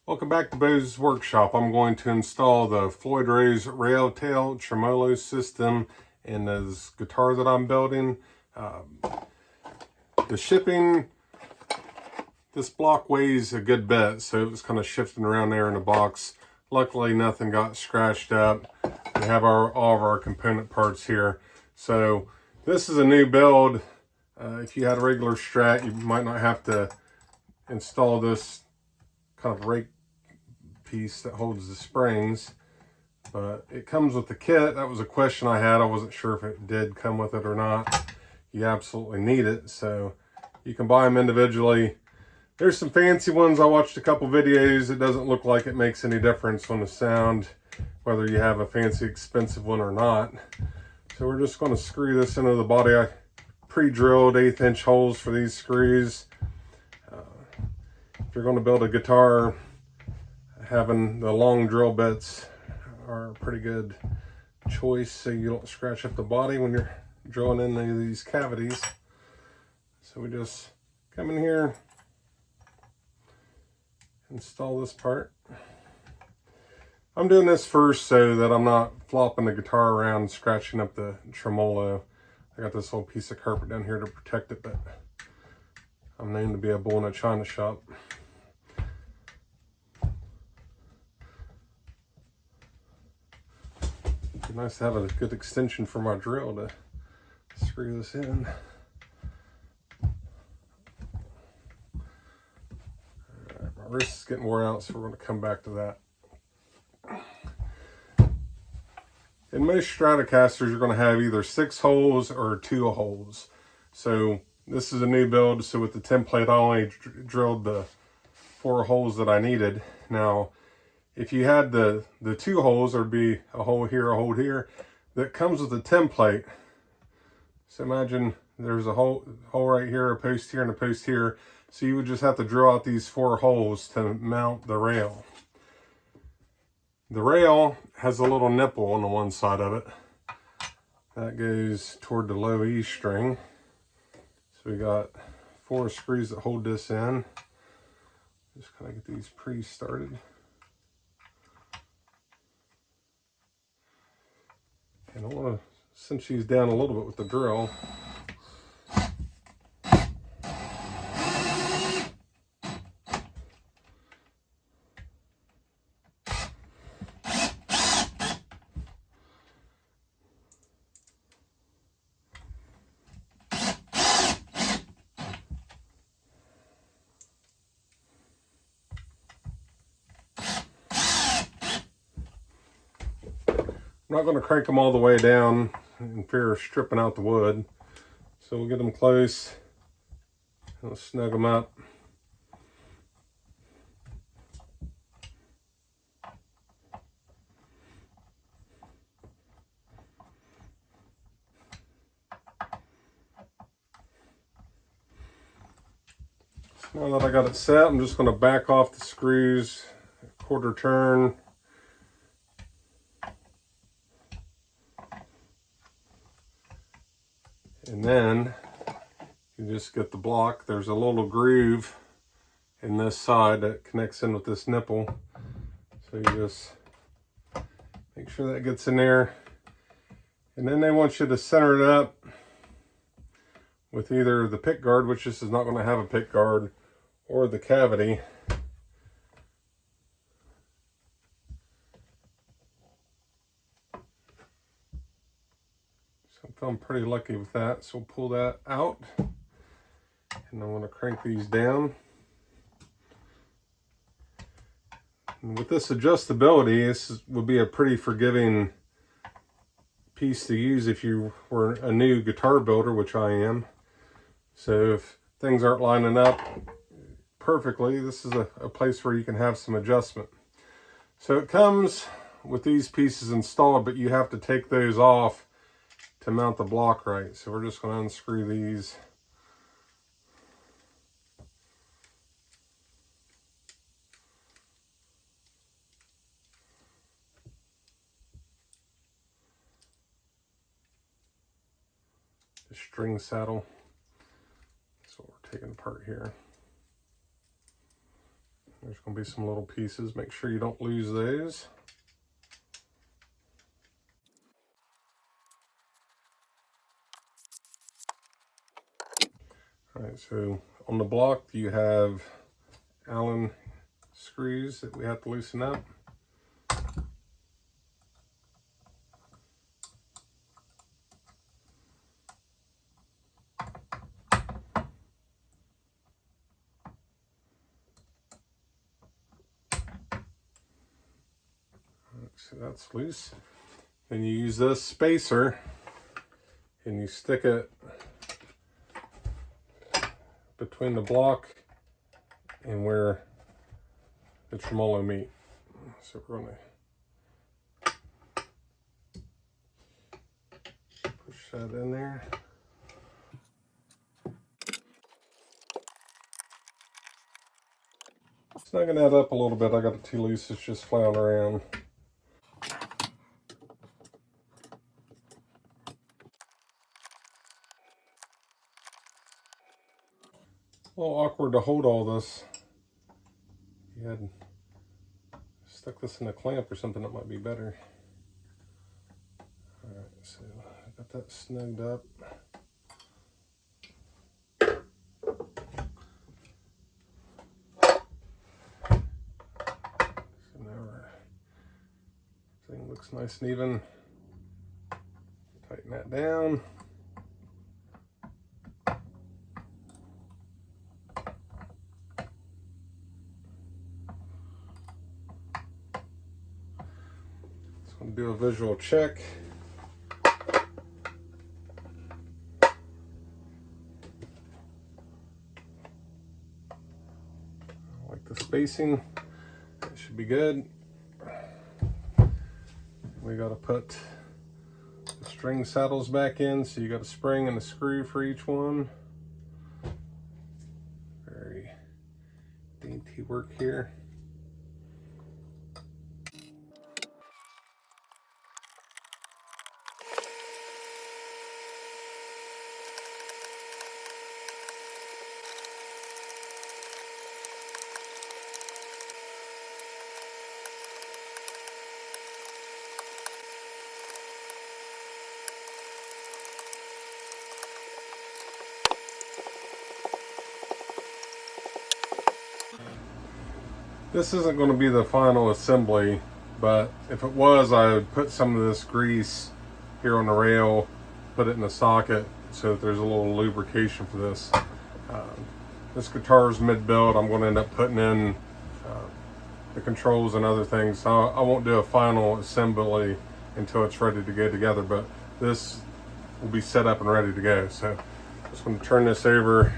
Welcome back to Beau's workshop. I'm going to install the Floyd Rose Rail Tremolo system in this guitar that I'm building. The shipping, this block weighs a good bit, so it was kind of shifting around there in the box. Luckily, nothing got scratched up. We have all of our component parts here. So this is a new build. If you had a regular Strat, you might not have to install this kind of rake piece that holds the springs, but it comes with the kit. That was a question I had. I wasn't sure if it did come with it or not. You absolutely need it, so you can buy them individually. There's some fancy ones. I watched a couple videos. It doesn't look like it makes any difference on the sound, whether you have a fancy expensive one or not. So we're just going to screw this into the body. I pre-drilled 1/8 inch holes for these screws. If you're going to build a guitar, having the long drill bits are a pretty good choice so you don't scratch up the body when you're drilling into these cavities. So we just come in here, install this part. I'm doing this first so that I'm not flopping the guitar around, scratching up the tremolo. I got this whole piece of carpet down here to protect it, but I'm known to be a bull in a china shop. It'd be nice to have a good extension for my drill to screw this in. Alright, my wrist is getting wore out, so we're going to come back to that. In most Stratocasters, you're going to have either 6 holes or 2 holes. So this is a new build, so with the template I only drilled the 4 holes that I needed. Now if you had the 2 holes, there'd be a hole here, a hole here. That comes with a template. So imagine there's a hole right here, a post here, and a post here. So you would just have to drill out these 4 holes to mount the rail. The rail has a little nipple on the one side of it. That goes toward the low E string. So we got 4 screws that hold this in. Just kind of get these pre-started. And I want to cinch these down a little bit with the drill. I'm not going to crank them all the way down in fear of stripping out the wood. So we'll get them close. We'll snug them up. So now that I got it set, I'm just going to back off the screws, a 1/4 turn. And then you just get the block. There's a little groove in this side that connects in with this nipple. So you just make sure that gets in there. And then they want you to center it up with either the pick guard, which this is not going to have a pick guard, or the cavity. I'm feeling pretty lucky with that, so we'll pull that out. And I want to crank these down. And with this adjustability, this would be a pretty forgiving piece to use if you were a new guitar builder, which I am. So if things aren't lining up perfectly, this is a place where you can have some adjustment. So it comes with these pieces installed, but you have to take those off to mount the block right. So we're just going to unscrew these. The string saddle. That's what we're taking apart here. There's going to be some little pieces. Make sure you don't lose those. All right, so on the block you have Allen screws that we have to loosen up. So that's loose. Then you use this spacer and you stick it between the block and where the tremolo meet. So we're going to push that in there. Snugging that up a little bit. I got it too loose, it's just flying around. A little awkward to hold all this. If you had stuck this in a clamp or something, that might be better. Alright, so I got that snugged up. So now everything looks nice and even. Tighten that down. I'm going to do a visual check. I like the spacing. It should be good. We got to put the string saddles back in, so you got a spring and a screw for each one. Very dainty work here. This isn't going to be the final assembly, but if it was, I would put some of this grease here on the rail, put it in the socket so that there's a little lubrication for this. This guitar is mid-build. I'm going to end up putting in the controls and other things. So I won't do a final assembly until it's ready to go together, but this will be set up and ready to go. So I'm just going to turn this over.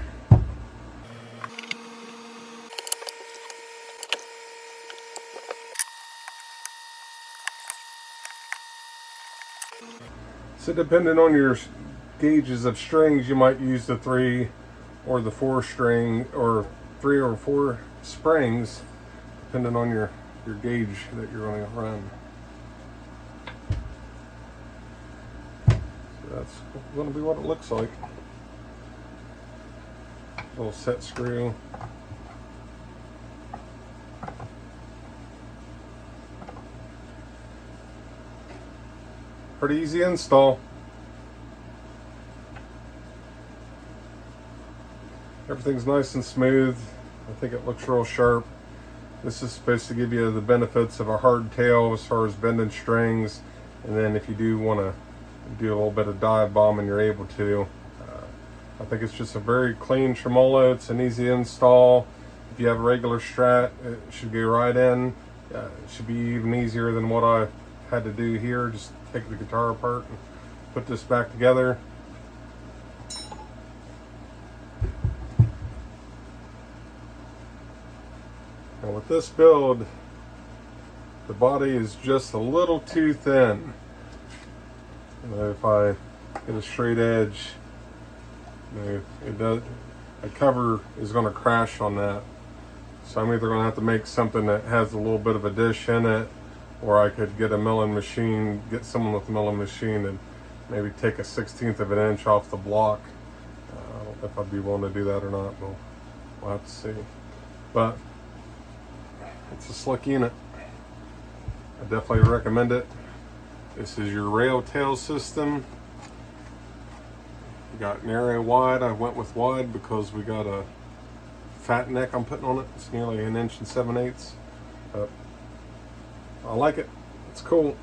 So depending on your gauges of strings, you might use the 3 or the 4 string, or 3 or 4 springs, depending on your gauge that you're going to run. So that's going to be what it looks like. Little set screw. Pretty easy install. Everything's nice and smooth. I think it looks real sharp. This is supposed to give you the benefits of a hard tail as far as bending strings, and then if you do want to do a little bit of dive bombing, you're able to. I think it's just a very clean tremolo. It's an easy install. If you have a regular Strat, it should go right in. It should be even easier than what I had to do here. Just take the guitar apart and put this back together. And with this build, the body is just a little too thin. If I get a straight edge, a cover is going to crash on that. So I'm either going to have to make something that has a little bit of a dish in it, or I could get a milling machine, get someone with a milling machine and maybe take a 1/16 of an inch off the block. I don't know if I'd be willing to do that or not. We'll have to see. But It's a slick unit. I definitely recommend it. This is your rail tail system. You got narrow, wide. I went with wide because we got a fat neck I'm putting on it. It's nearly 1 7/8 inches. I like it. It's cool.